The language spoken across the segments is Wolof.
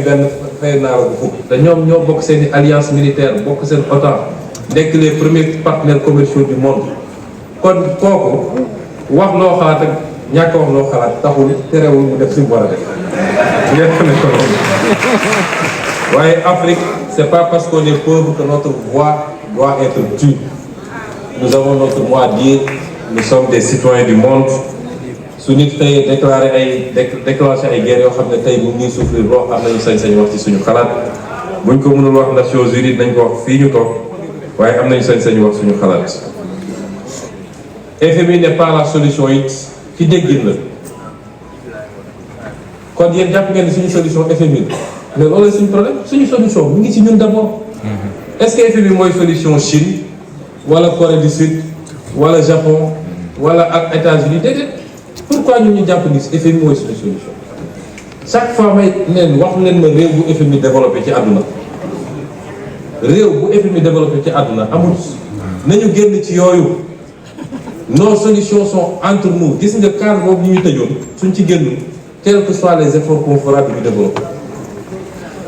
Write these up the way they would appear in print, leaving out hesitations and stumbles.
benn fay naa la bu fukk te ñoom ñoo bokk seen alliance militaire bokk seen OTAN nekk les premiers partenaires commerciaux du monde kon kooku wax loo xalaat ak ñàkk wax loo xalaat taxul terewul mu def si mu war a def ngeen xam ne ko noonu waaye Afrique c'est pas parce qu'on est pauvre que notre voix doit être tue. Nous avons notre mot à dire, nous sommes des citoyens du monde. su nit xëyee déclenché ay guerre yoo xam ne tey mu ngi souffrir loo xam nañu sañ-sañ wax ci suñu xalaat buñ ko mënul wax Nations Unies nañ ko wax fii ñu toog waaye am nañu sañ-sañ wax suñu xalaat. FMI n'est pas la solution it ci déggin la kon yéen jàpp ngeen suñu solution FMI mais loolu la suñu problème suñu solution mu ngi ci ñun d'abord. Est-ce que FMI mooy solution Chine wala Corée du Sud wala Japon wala ak États-Unis déedéet. Pourquoi ñun ñu jàpp ni FMI mooy suñu solution chaque fois may leen wax leen ma réew bu FMI développé ci àdduna réew bu FMI développé ci àdduna amul nañu génn ci yooyu nos solutions sont entre nous gis nga cadre boobu ñu tëjoon suñ ci génn quels que soient les efforts qu'on fera du développé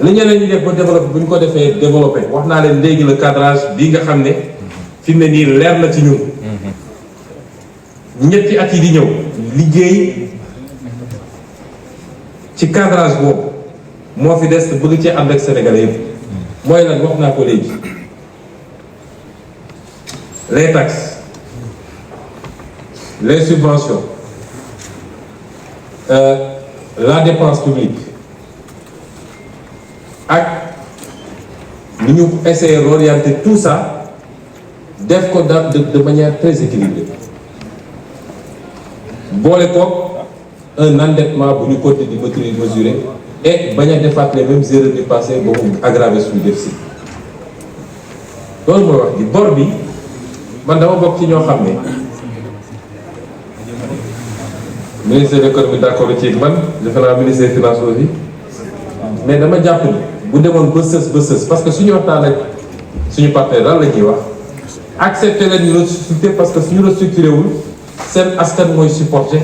li ñeneen ñi def ba développé bu ñu ko defee développé wax naa leen léegi le cadrage bii nga xam ne fi mu ne nii leer na ci ñun ñetti at yi di ñëw liggéey ci cadrage boobu moo fi des bëgg cee ànd ak sénégalais yëpp mooy lan wax naa ko léegi les taxes les subventions la dépense publique ak ni ñu essayer d'orienter tout ça def ko de manière très équilibrée boole ko un endettement bu ñu continuer di mesurer et bañ a defaat les mêmes erreurs du passé ba mu aggraver suñu déficit loolu mooy wax ji bor bi man dama bokk ci ñoo xam ne ministre de l'économie d'accord ci man defe naa ministre des finances aussi mais dama jàpp ni bu demoon ba sës parce que suñu waxtaan ak suñu partenaire lan la ñuy wax accepter leen ñu restructurer parce que suñu restructuré wul seen askan mooy supporter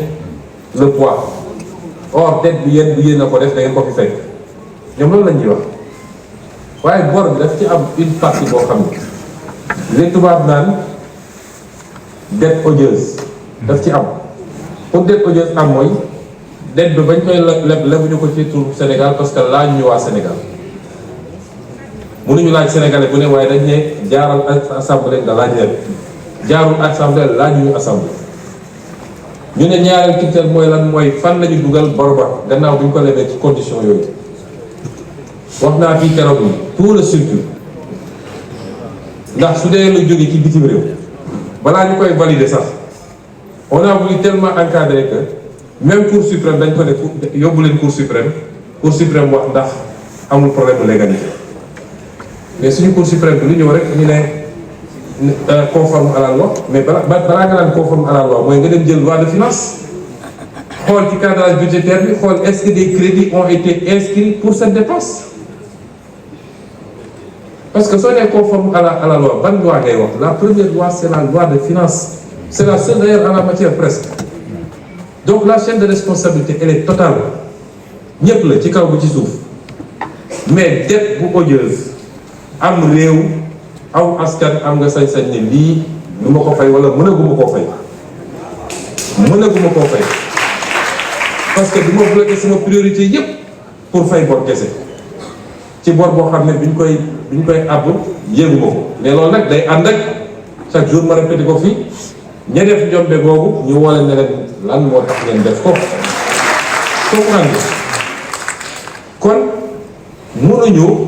le poids or dette bi yéen a ko def da ngeen ko fi fekk ñoom loolu la ñuy wax waaye bor bi daf ci am une partie boo xam ne li tubaab naan dette odieuse daf ci am pour dette odieuse am mooy dette bi bañ koy lebuñu ko ci tur Sénégal parce que laaj ñu waa Sénégal mënuñu laaj sénégalais bu ne waaye dañ ne jaaral assemblée nga laaj leen jaarul assemblée laaj ñu assemblée ñu ne ñaareel critère mooy lan mooy fan lañu dugal bor ba gannaaw bu ñu ko lebee ci condition yooyu wax naa fii keroog ni tout le circuit ndax su dee lu jóge ci bitim réew balaa ñu koy valider sax on a voulu tellement encadrer que même Cour suprême dañ ko ne yóbbu leen Cour suprême wax ndax amul problème de légalité mais suñu Cour suprême bi lu ñëw rek ñu ne conforme à la loi mais balaa nga naan conforme à la loi mooy nga dem jël loi de finance xool ci cadrage budgétaire bi xool est-ce que des crédits ont été inscrits pour cette dépense parce que soo nee conforme à la loi ban loi ngay wax la première loi c'est la loi de finance c'est la seule d'ailleurs en la matière presque donc la chaîne de responsabilité elle est totale ñëpp la ci kaw bu ci suuf mais dette bu odieuse am réew aw askan am nga sañ-sañ ne lii lu ma ko fay wala mënaguma koo fay parce que du ma bloqué sama priorité yépp pour fay bor kese ci bor boo xam ne biñ koy àbb yéeguma ko mais loolu nag day ànd ak chaque jour ma répété ko fii ña def njombe boobu ñu woo leen ne leen lan moo tax ngeen def ko comprendre kon mënuñu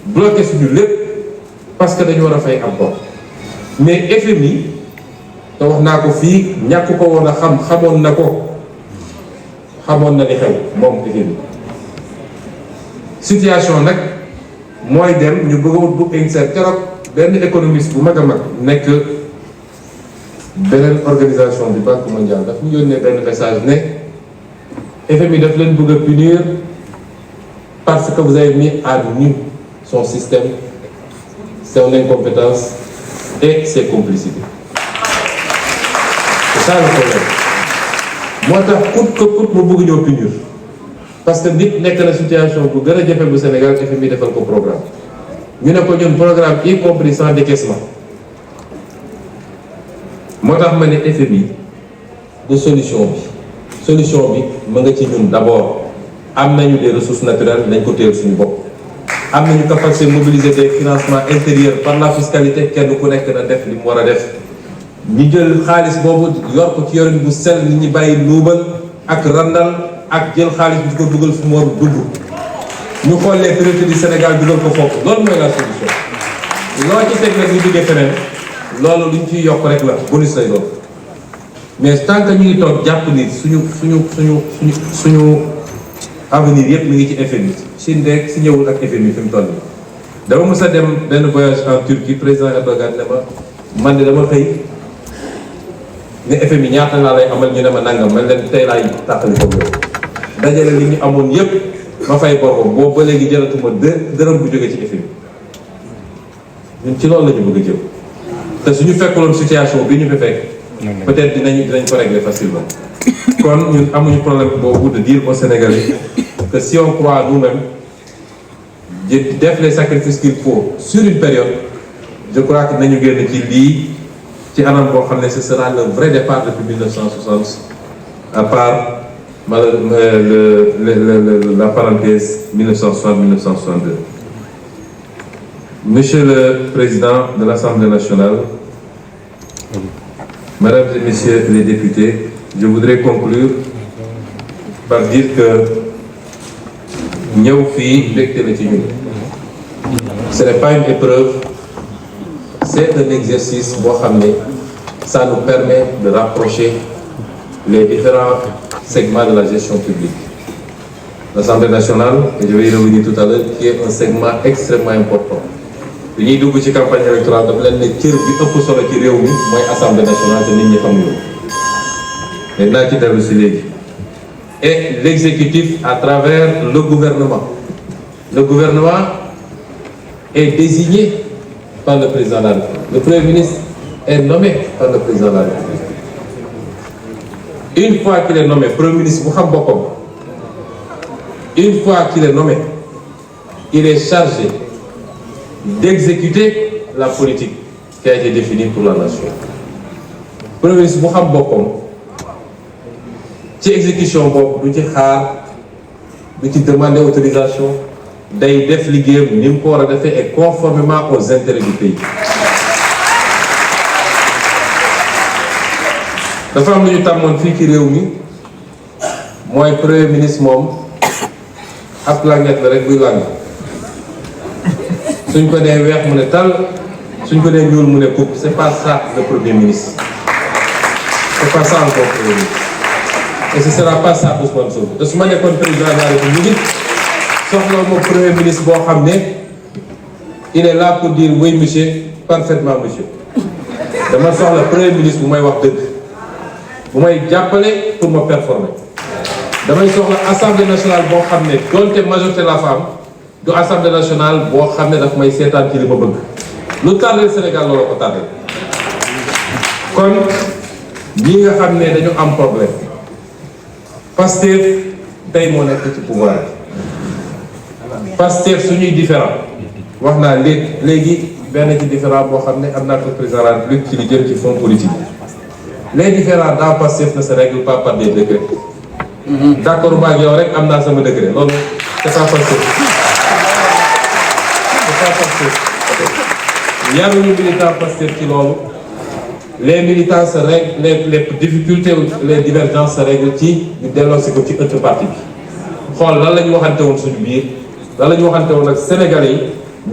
bloqué suñu lépp parce que dañu war a fay am bor mais FMI te wax naa ko fii ñàkk ko woon a xamoon na li xew moom FMI situation nag mooy dem ñu bëgg a wut bu INSEAD keroog benn économiste bu mag a mag nekk beneen organisation du Banque mondiale daf ñu yónnee benn message ne FMI daf leen bëgg a punir parce que vous avez mis à nu son système, son incompétence et ses complicités. C'est ça le problème. Moi, coûte que coûte, je veux punir. parce que nit nekk na situation bu gën a jafe bu Sénégal FMI defal ko programme ñu ne ko ñun programme y compris sans décaissement moo tax ma ne FMI de solution bi ma nga ci ñun d'abord am nañu des ressources naturelles nañ ko téel suñu bopp am nañu capacité mobiliser des financements intérieurs par la fiscalité kenn ku nekk na def li mu war a def ñu jël xaalis boobu yor ko ci yorin bu sell nit ñi bàyyi luubal ak randal ak jël xaalis bi di ko dugal fu mu war dugg ñu xool les priorités du Sénégal dugal ko foofu loolu mooy la solution loo ci teg nag ñu duggee feneen loolu lu ñu ciy yokk rek la bonus lay doon mais tant que ñu ngi toog jàpp ni suñu avenir yëpp mi ngi ci FMI Chine rek si ñëwul ak FMI fi mu toll nii dama mës a dem benn voyage en Turquie président Erdogan ne ma man de dama xëy ne FMI ñaata laa lay amal ñu ne ma nangam man leen tey laay tàqali ko yow dajale li ñu amoon yëpp ma fay bor boobu ba léegi jëlatuma dërëm bu jóge ci FMI ñun ci loolu la ñu bëgg a jëm te suñu fekkaloon situation bi ñu fi fekk peut-être dinañ ko régler facilement kon ñun amuñu problème boobu de dire aux Sénégalais que si on croit nous-mêmes def les sacrifices qu'il faut sur une période je crois que nañu génn ci lii ci anam boo xam ne ce sera le vrai départ depuis 1960 à part la parenthèse 1960-1962. Monsieur le Président de l'Assemblée nationale, Mesdames et Messieurs les députés, je voudrais conclure par dire que ñëw fii mbégte la ci ñun. Ce n'est pas une épreuve, c'est un exercice boo xam ne ça nous permet de rapprocher les différents segments de la gestion publique. L'Assemblée nationale, et je vais y revenir tout à l'heure, qui est un segment extrêmement important. bi ñuy dugg ci campagne électorale dafa leen ne cër bi ëpp solo ci réew mi mooy Assemblée nationale te nit ñi xamuñu mais naa ci dellu si léegi. Et l'exécutif à travers le gouvernement. Le gouvernement est désigné par le président de la République. Le Premier ministre est nommé par le président de la République. Une fois qu'il est nommé Premier ministre bu xam boppam, une fois qu'il est nommé, il est chargé d'exécuter la politique qui a été définie pour la nation. Premier ministre bu xam boppam ci exécution boobu du ci xaar du ci demander autorisation day def liggéeyam ni mu ko war a defee et conformément aux intérêts du pays. dafa am lu ñu tàmmoon fii ci réew mi mooy premier ministre moom ab languette la rek buy lang suñ ko dee weex mu ne tal suñ ko dee ñuul mu ne coupe. C'est pas ça le premier ministre, c'est pas ça encore premier ministre, et ce sera pas ça Ousmane Sonko. te su ma nekkoon président de la République soxla mo premier ministre boo xam ne il est là pour dire oui monsieur, parfaitement monsieur. dama soxla premier ministre bu may wax dëgg, bu may jàppale pour ma performer. damay soxla assemblée nationale boo xam ne donte majorité la femme du assemblée nationale boo xam ne daf may seetaan ci li ma bëgg. lu tardé Sénégal loolu ko tardé. kon ñi nga xam ne dañu am problème Pastef tey moo nekk ci pouvoir Pastef suñuy différent wax naa léegi benn ci différent boo xam ne am naa ko président de la République ci li jëm ci fonds politique. Les différends dans Pastef ne se règlent pas par des décrets. D'accord maag yow rek am naa sama décret loolu c'est pas Pastef. C'est pas Pastef. yaruñu militant Pastef ci loolu. Les militants se règlent, les difficultés ou les divergences se règlent ci ñu delloosi ko ci ëtt parti bi. xool lan la ñu waxante woon suñu biir lan la ñu waxante woon ak Sénégalais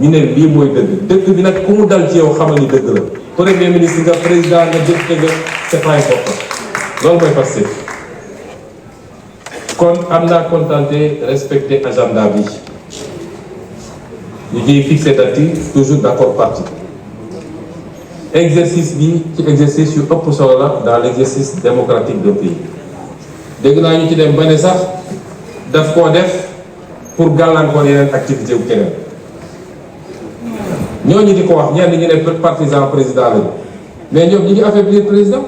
yi ñu ne lii mooy dëgg bi nag ku mu dal ci yow xamal ni dëgg la. Premier ministre nga président nga député nga c'est pas important loolu mooy Pastef. kon am naa contenté respecter agenda bi ñu ciy fixé date yi toujours d'accord parti. exercice bi ci exercice yu ëpp solo la dans l'exercice démocratique d'un pays. dégg naa ñu ci dem ba ne sax daf koo def pour gàllankoor yeneen activité bu keneen. ñooñu di ko wax ñenn ñu ne partisan président lañu mais ñoom ñi ngi affaiblir président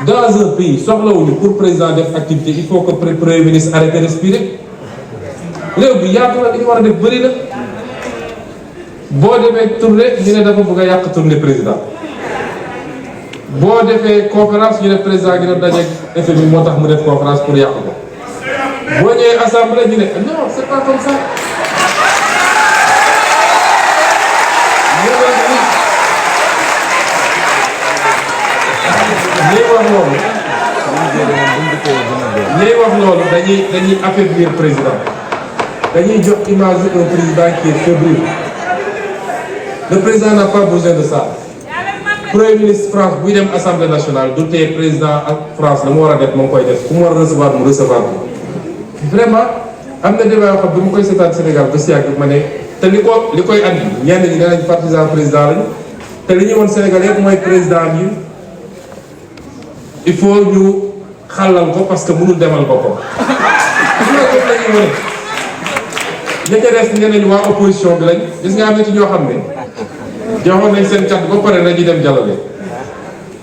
dans un pays soxlawuñu pour président def activité il faut que premier ministre arrête de respirer réew bi yaatu na li ñu war a def bëri na boo demee tournée ñu ne dafa bëgg a yàq tournée président boo defee conférence ñu ne président gi doon dajeeg FMI moo tax mu def conférence pour yàq ko boo ñëwee assemblée ñu ne non c'est pas comme ça. liy wax loolu dañuy affaiblir président dañuy jox image un président qui est fébrile le président n'a pas besoin de ça premier ministre France buy dem assemblée nationale du tee président ak France la mu war a def moo ngi koy def ku mu war a recevoir mu recevoir ko vraiment am na débat yoo xam bi mu koy seetaan Sénégal ba si yàgg ma ne te li koy andi ñenn ñi nee nañ partisan président lañu te li ñuy woon Sénégal yëpp mooy président bi il faut ñu xàllal ko parce que mënul demal boppam. gis nga ko la ñuy wane ña ca des nee nañu waa opposition bi lañ gis nga am na ci ñoo xam ne joxoon nañ seen cat ba pare dañuy dem jàllale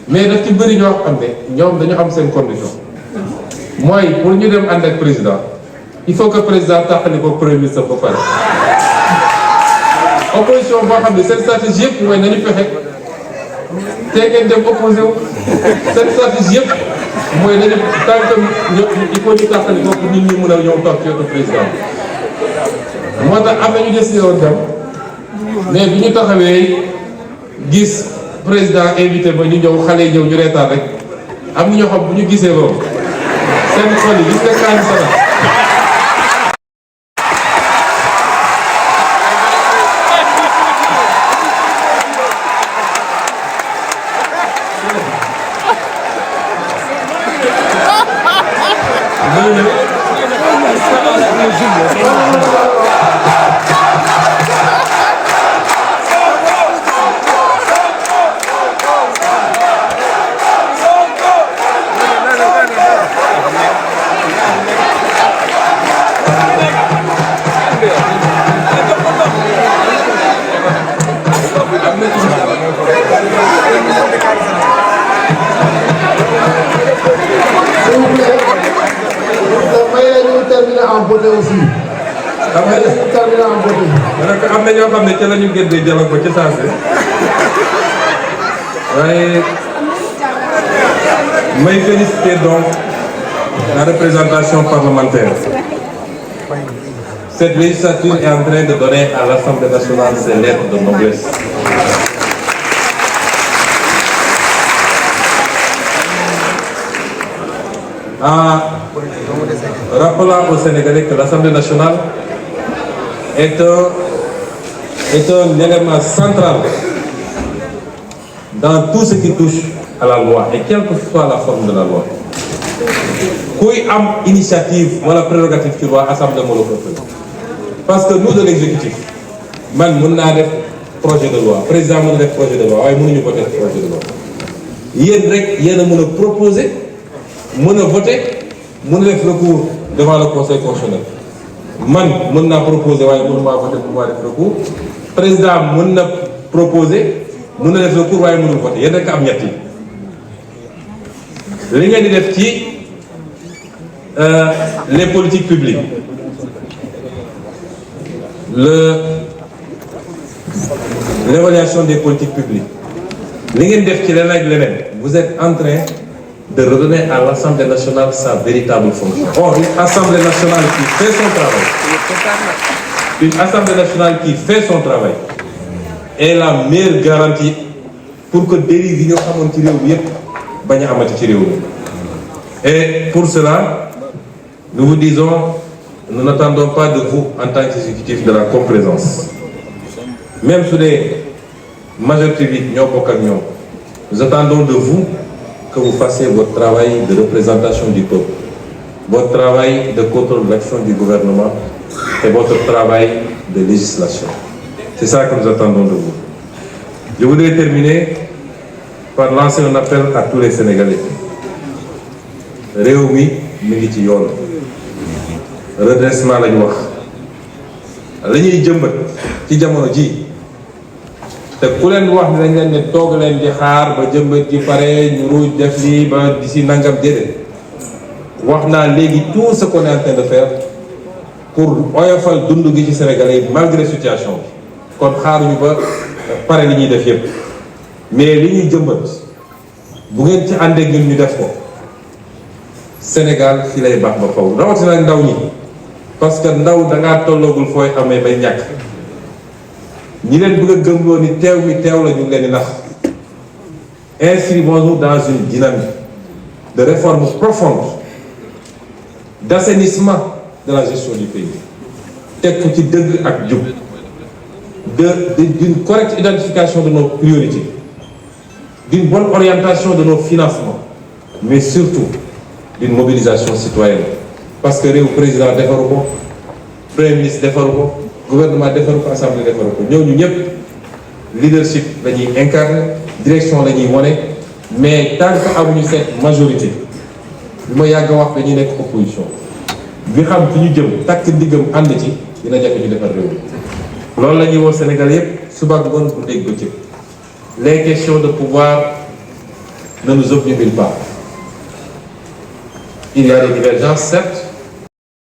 mais daf ci bëri ñoo xam ne ñoom dañu am seen condition mooy pour ñu dem ànd ak président il faut que président tàqali ko premier ministre ba pare. opposition boo xam ne seen stratégie yëpp mooy nañu fexe te ngeen dem opposé wu seen stratégie yëpp mooy nañu tant que il faut ñu tàqali ko pour nit ñi mën a ñëw toog ci wetu président moo tax am na ñu décidé woon dem mais bi ñu taxawee gis président invité ba ñu ñëw xale yi ñëw ñu reetaan rek am na ñoo xam bu ñu gisee loolu seen xol yi gis nga kaani sana am na ñoo xam ne ca la ñu génnee dialogue ba ci saase waaye may féliciter donc la représentation parlementaire. Cette législature est en train de donner à l'Assemblée nationale ses lettres de noblesse. En rappelant aux Sénégalais que l'Assemblée nationale est un élément central dans tout ce qui touche à la loi et quelle que soit la forme de la loi. Kuy am initiative wala prérogative ci loi assemblée moo la ko ëppale parce que nous de l'exécutif man mën naa def projet de loi président mën na def projet de loi waaye mënuñu voter projet de loi yéen rek yéen a mën a proposer mën a voter mën a def recours devant le conseil constitutionnel man mën naa proposer waaye mënu maa voter pour maa def recours président mën na proposer mën na def recours waaye mënul voter yéen rek am ñett yi li ngeen di def ci les politiques publiques l'évaluation des politiques publiques li ngeen def ci leneen ak leneen vous êtes en train de redonner à l'Assemblée nationale sa véritable fonction. Or, une Assemblée nationale qui fait son travail, une Assemblée nationale qui fait son travail est la meilleure garantie pour que dérive yi ñu xamoon ci réew mi yëpp bañ a amati ci réew mi. Et pour cela, nous vous disons, nous n'attendons pas de vous en tant qu'exécutif de la complaisance. Même sous des majorités vides, nous attendons de vous que vous fassiez votre travail de représentation du peuple, votre travail de contrôle de l'action du gouvernement et votre travail de législation. C'est ça que nous attendons de vous. Je voudrais terminer par lancer un appel à tous les Sénégalais. réew mi ngi ci yoon redressement lañu wax la ñuy jëmbat ci jamono ji te ku leen wax ne dañ leen ne toog leen di xaar ba jëmbat ji pare ñu ruuj def lii ba d'ici nangam déedéet wax naa léegi tout ce qu'on est en train de faire pour oyofal dund gi ci Sénégalais yi malgré situation bi kon xaaruñu ba pare li ñuy def yépp mais li ñuy jëmbat bu ngeen ci àndee ñun ñu def ko Sénégal fi lay baax ba faw rawatina ak ndaw ñi parce que ndaw dangaa tolloogul fooy amee bay ñàkk ñi leen bëgg a gëmloo ni teew mi teew la ñu ngi leen di nax. Inscrivons-nous dans une dynamique de réforme profonde, d'assainissement de la gestion du pays, teg ko ci dëgg ak jub, d'une correcte identification de nos priorités, d'une bonne orientation de nos financements, mais surtout d'une mobilisation citoyenne. Parce que réew président defaru ko, premier ministre defaru ko, gouvernement defaru ko, assemblée defaru ko, ñooñu ñëpp leadership la ñuy incarner, direction la ñuy wone, mais tant que amuñu cette majorité bi ma yàgg a wax dañuy nekk opposition bi xam fi ñu jëm takk ndiggam ànd ci dina jafe ñu defar réew mi loolu la ñuy woo Sénégal yépp suba ak ngoon bu dégg bëccëg. Les questions de pouvoir ne nous obnubilent pas. Il y a des divergences certes,